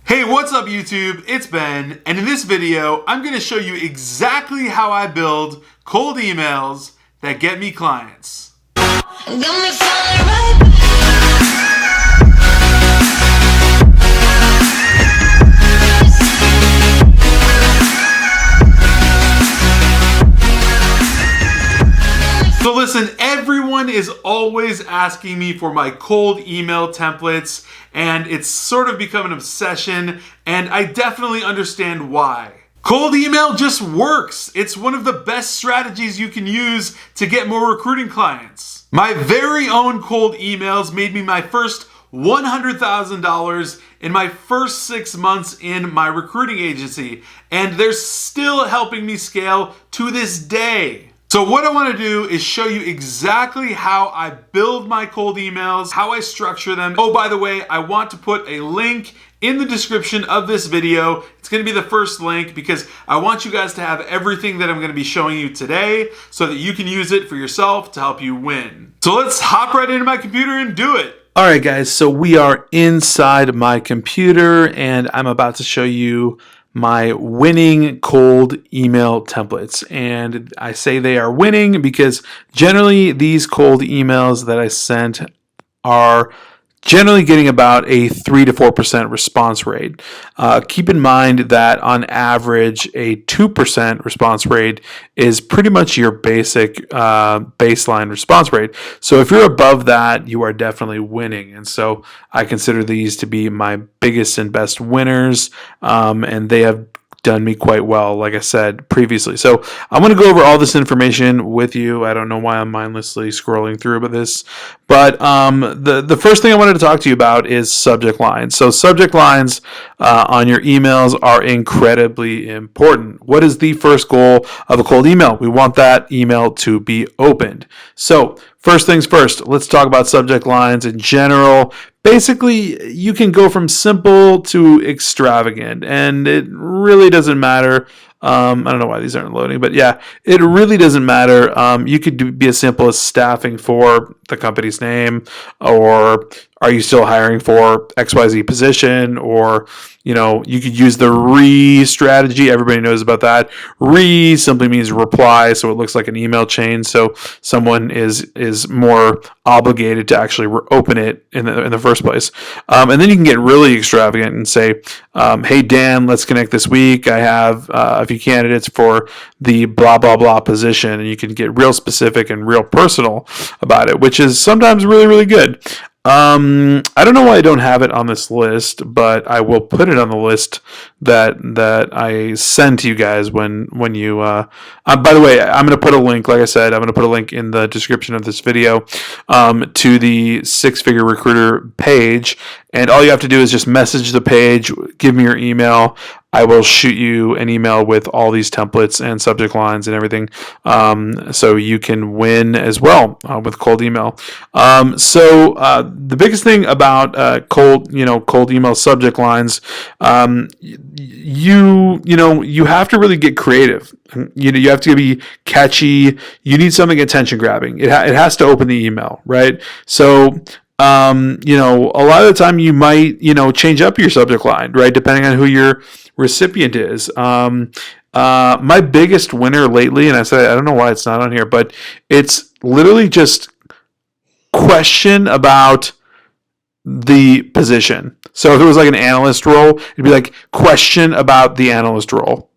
Hey, what's up YouTube? It's Ben, and in this video, I'm going to show you exactly how I build cold emails that get me clients. So listen, everyone is always asking me for my cold email templates, and it's sort of become an obsession, and I definitely understand why. Cold email just works. It's one of the best strategies you can use to get more recruiting clients. My very own cold emails made me my first $100,000 in my first 6 months in my recruiting agency, and they're still helping me scale to this day. So what I want to do is show you exactly how I build my cold emails, how I structure them. Oh, by the way, I want to put a link in the description of this video. It's going to be the first link because I want you guys to have everything that I'm going to be showing you today so that you can use it for yourself to help you win. So let's hop right into my computer and do it. All right, guys, so we are inside my computer and I'm about to show you my winning cold email templates. And I say they are winning because generally these cold emails that I sent are generally getting about a 3 to 4% response rate. Keep in mind that on average, a 2% response rate is pretty much your basic baseline response rate. So if you're above that, you are definitely winning. And so I consider these to be my biggest and best winners, and they have done me quite well, like I said previously. So I'm going to go over all this information with you. I don't know why I'm mindlessly scrolling through about this, but the first thing I wanted to talk to you about is subject lines. So subject lines on your emails are incredibly important. What is the first goal of a cold email? We want that email to be opened. So first things first, let's talk about subject lines in general. Basically, you can go from simple to extravagant, and it really doesn't matter. I don't know why these aren't loading, but yeah, it really doesn't matter. You could be as simple as staffing for the company's name, or are you still hiring for XYZ position, or you could use the re strategy. Everybody knows about that. Re simply means reply, so it looks like an email chain. So someone is more obligated to actually open it in the first place. And then you can get really extravagant and say, "Hey Dan, let's connect this week. I have a few candidates for the blah blah blah position," and you can get real specific and real personal about it, which is sometimes really really good. I don't know why I don't have it on this list, but I will put it on the list that I send to you guys when you. By the way, I'm going to put a link. Like I said, I'm going to put a link in the description of this video to the 6-Figure Recruiter page, and all you have to do is just message the page, give me your email. I will shoot you an email with all these templates and subject lines and everything, so you can win as well with cold email. So the biggest thing about cold email subject lines, you have to really get creative. You have to be catchy. You need something attention grabbing. It has to open the email, right? So a lot of the time you might change up your subject line, right, depending on who your recipient is. My biggest winner lately, and I don't know why it's not on here, but it's literally just question about the position. So if it was like an analyst role, it'd be like question about the analyst role,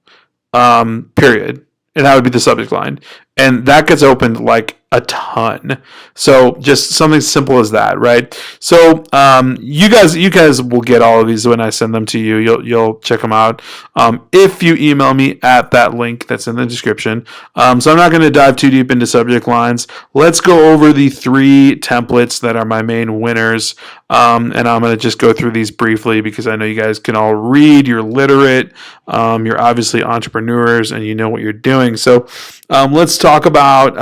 period. And that would be the subject line. And that gets opened like a ton. So just something simple as that, right? So you guys will get all of these when I send them to you. You'll check them out if you email me at that link that's in the description. So I'm not going to dive too deep into subject lines. Let's go over the 3 templates that are my main winners, and I'm going to just go through these briefly because I know you guys can all read. You're literate. You're obviously entrepreneurs, and you know what you're doing. So let's talk about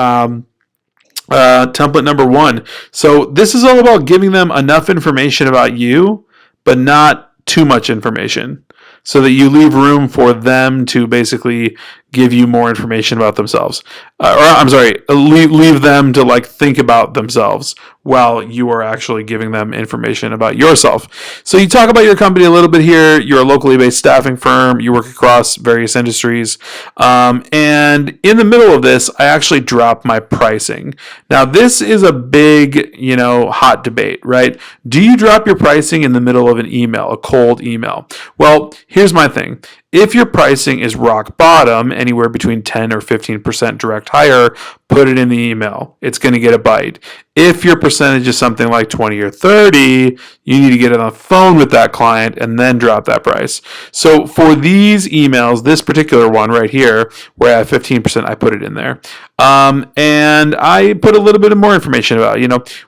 template number 1. So this is all about giving them enough information about you, but not too much information, so that you leave room for them to basically give you more information about themselves. Leave them to like think about themselves while you are actually giving them information about yourself. So you talk about your company a little bit here. You're a locally based staffing firm. You work across various industries. And in the middle of this, I actually drop my pricing. Now, this is a big, hot debate, right? Do you drop your pricing in the middle of an email, a cold email? Well, here's my thing. If your pricing is rock bottom, anywhere between 10 or 15% direct hire, put it in the email. It's going to get a bite. If your percentage is something like 20 or 30, you need to get on the phone with that client and then drop that price. So for these emails, this particular one right here, where I have 15%, I put it in there. And I put a little bit of more information about,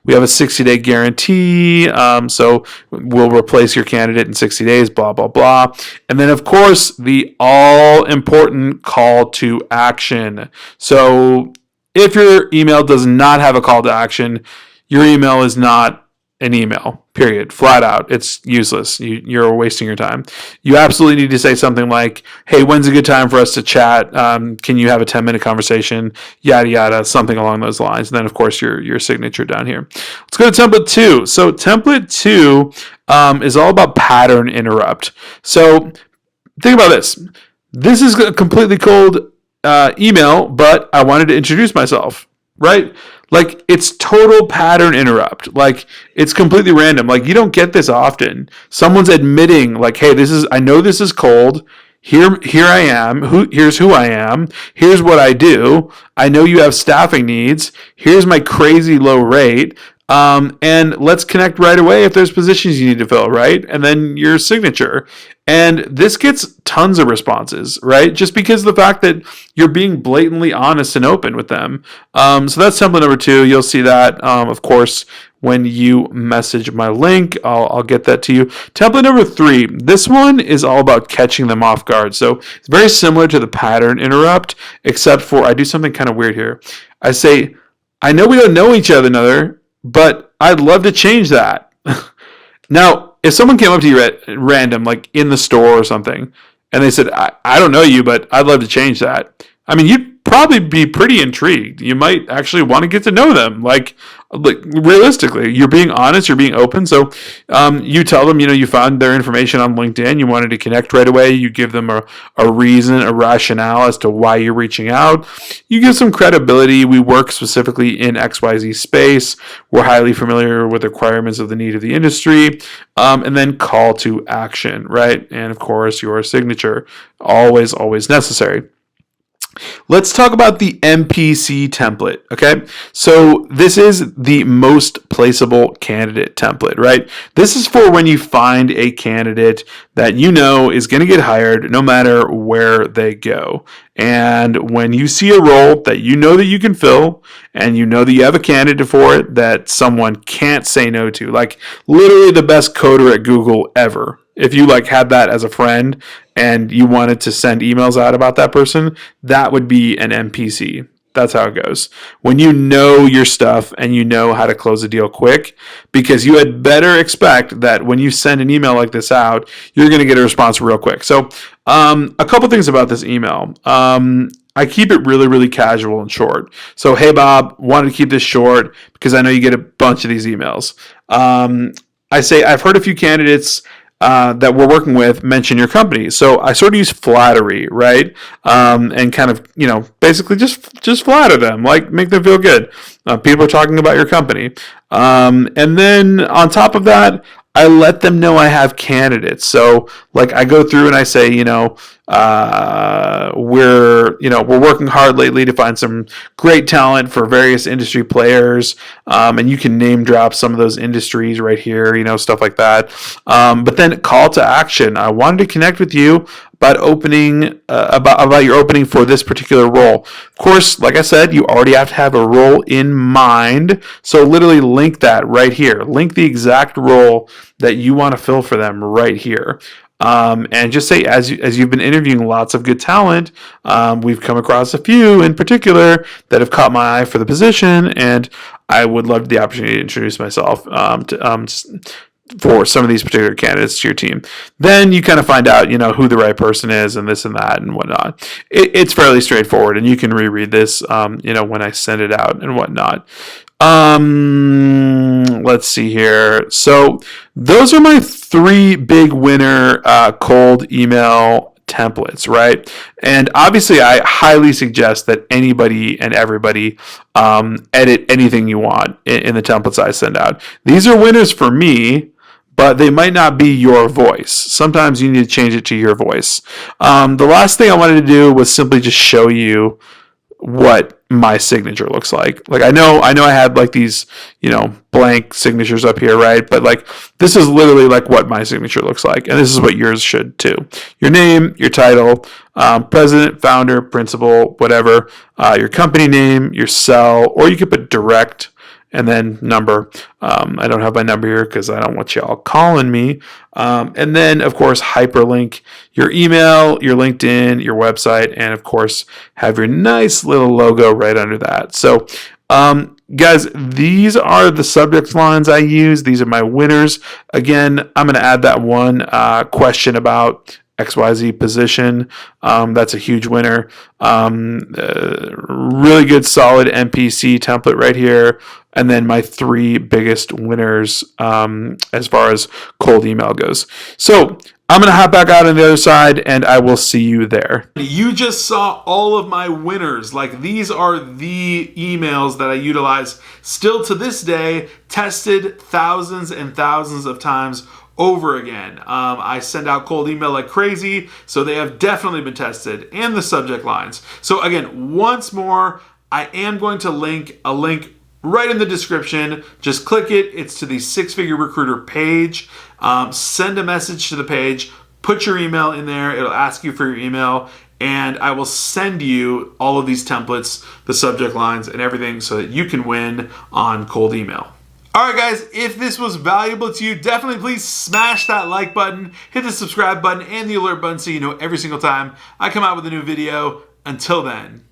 we have a 60-day guarantee. So we'll replace your candidate in 60 days, blah, blah, blah. And then, of course, the all-important call to action. So if your email does not have a call to action, your email is not an email, period. Flat out. It's useless. You're wasting your time. You absolutely need to say something like, hey, when's a good time for us to chat? Can you have a 10-minute conversation? Yada, yada, something along those lines. And then, of course, your signature down here. Let's go to template 2. So template 2 is all about pattern interrupt. So think about this. This is a completely cold email, but I wanted to introduce myself, right? Like, it's total pattern interrupt. Like, it's completely random. Like, you don't get this often. Someone's admitting, like, hey, I know this is cold. Here I am. Here's who I am. Here's what I do. I know you have staffing needs. Here's my crazy low rate. And let's connect right away if there's positions you need to fill, right? And then your signature. And this gets tons of responses, right? Just because of the fact that you're being blatantly honest and open with them. So that's template number 2. You'll see that, of course, when you message my link. I'll get that to you. Template number 3. This one is all about catching them off guard. So it's very similar to the pattern interrupt, except for I do something kind of weird here. I say, I know we don't know each other, but I'd love to change that. Now, if someone came up to you at random, like in the store or something, and they said, I don't know you, but I'd love to change that. I mean, you'd probably be pretty intrigued. You might actually want to get to know them. Like realistically, you're being honest, you're being open. So you tell them, you found their information on LinkedIn. You wanted to connect right away. You give them a reason, a rationale as to why you're reaching out. You give some credibility. We work specifically in XYZ space. We're highly familiar with the requirements of the need of the industry. And then call to action, right? And of course, your signature, always, always necessary. Let's talk about the MPC template, okay? So this is the most placeable candidate template, right? This is for when you find a candidate that you know is going to get hired no matter where they go. And when you see a role that you know that you can fill and you know that you have a candidate for it that someone can't say no to, like literally the best coder at Google ever. If you had that as a friend and you wanted to send emails out about that person, that would be an MPC. That's how it goes. When you know your stuff and you know how to close a deal quick, because you had better expect that when you send an email like this out, you're going to get a response real quick. So a couple things about this email. I keep it really, really casual and short. So, hey, Bob, wanted to keep this short because I know you get a bunch of these emails. I say, I've heard a few candidates that we're working with mention your company. So I sort of use flattery, right? And kind of, basically just flatter them, make them feel good. People are talking about your company. And then on top of that, I let them know I have candidates. So I go through and I say, we're working hard lately to find some great talent for various industry players. And you can name drop some of those industries right here, stuff like that. But then call to action. I wanted to connect with you about about your opening for this particular role. Of course, like I said, you already have to have a role in mind. So literally link that right here. Link the exact role that you want to fill for them right here. And just say, as you've been interviewing lots of good talent, we've come across a few in particular that have caught my eye for the position, and I would love the opportunity to introduce myself for some of these particular candidates to your team. Then you kind of find out, who the right person is and this and that and whatnot. It's fairly straightforward, and you can reread this, when I send it out and whatnot. Let's see here. So those are my 3 big winner cold email templates, right? And obviously I highly suggest that anybody and everybody edit anything you want in the templates I send out. These are winners for me, but they might not be your voice. Sometimes you need to change it to your voice. The last thing I wanted to do was simply just show you what my signature looks like. Like I know I had like these, blank signatures up here, right? But like this is literally like what my signature looks like, and this is what yours should too. Your name, your title, president, founder, principal, whatever, your company name, your cell, or you could put direct and then number. I don't have my number here because I don't want y'all calling me. And then, of course, hyperlink your email, your LinkedIn, your website, and, of course, have your nice little logo right under that. So, guys, these are the subject lines I use. These are my winners. Again, I'm going to add that one question about XYZ position. That's a huge winner. Really good, solid MPC template right here. And then my 3 biggest winners as far as cold email goes. So I'm going to hop back out on the other side, and I will see you there. You just saw all of my winners. Like, these are the emails that I utilize still to this day, tested thousands and thousands of times over again. I send out cold email like crazy, so they have definitely been tested, and the subject lines. So again, once more, I am going to link a link right in the description. Just click it. It's to the 6-Figure Recruiter page. Send a message to the page. Put your email in there. It'll ask you for your email, and I will send you all of these templates, the subject lines, and everything so that you can win on cold email. All right, guys, if this was valuable to you, definitely please smash that like button, hit the subscribe button and the alert button so you know every single time I come out with a new video. Until then.